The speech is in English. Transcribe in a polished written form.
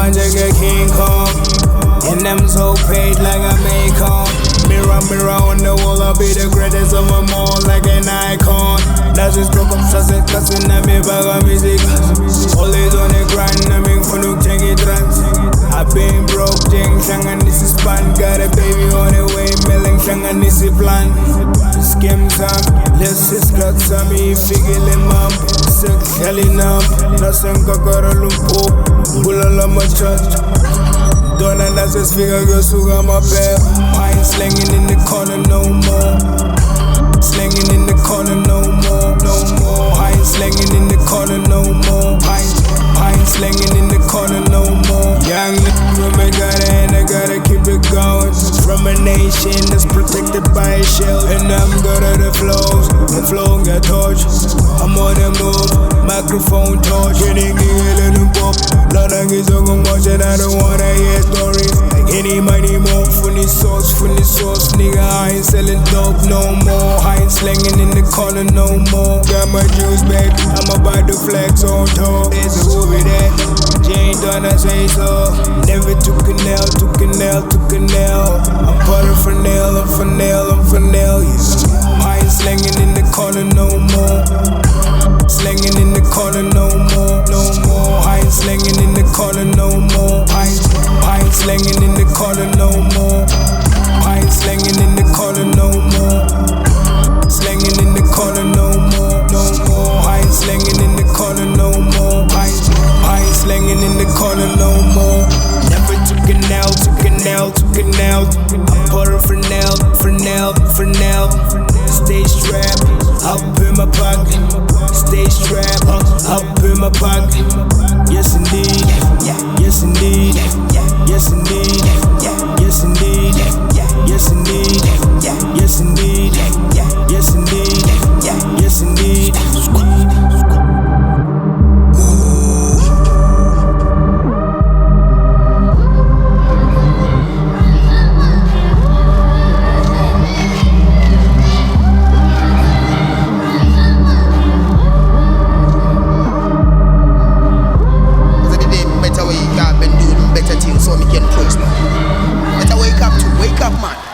want to get King Kong. And I'm so paid like I make on. Mirror on the wall, I'll be the greatest of them all, like an icon. That's just broke up, that's it, that's it, I'm a bag of music. Always on the grind, I'm in for no take it trans. I've been broke, Jing, Shang, and this is pan. Got a baby on the way, Melling, Shang, and this is plan. Skim Sam, let's just got some, figure him up. Sick, helling up, nothing got a loop, Bulala, my church. Don't that's just figure girls who got my bed. I ain't slanging in the corner no more. Slanging in the corner no more, no more. I ain't slanging in the corner no more. I ain't slanging in the corner no more. Young nigga, I gotta and I gotta keep it going. From a nation that's protected by a shell, and I'm good at the flows. The flow got torch. I'm on the move. Microphone torch. Getting in the pop. Lot of kids are gonna watch it. I don't wanna hear stories. Any money more. Funny sauce, nigga. I ain't selling dope no more. I ain't slanging in the corner no more. Got my juice back. I'm about to flex on top. There's a movie that Jane done, I say so. Never took a nail. I'm paraphernalia, I'm for nail, yeah. I ain't slanging in the corner no more. Slanging in the corner no more, no more. I ain't slanging in the corner no more. I ain't slanging in the corner no more. I ain't slanging in the corner no more. Slanging in the corner no more, no more. I ain't slanging in the corner no more. I ain't slanging in the corner no more. Never took a nail. I'm paraphernalia, Stay strapped, up in my pocket. Stay strapped, up in my pocket. Yes indeed, yes indeed, yes indeed, yes indeed, yes indeed, yes indeed, yes indeed, yes indeed. So me can trust now. Better wake up, man.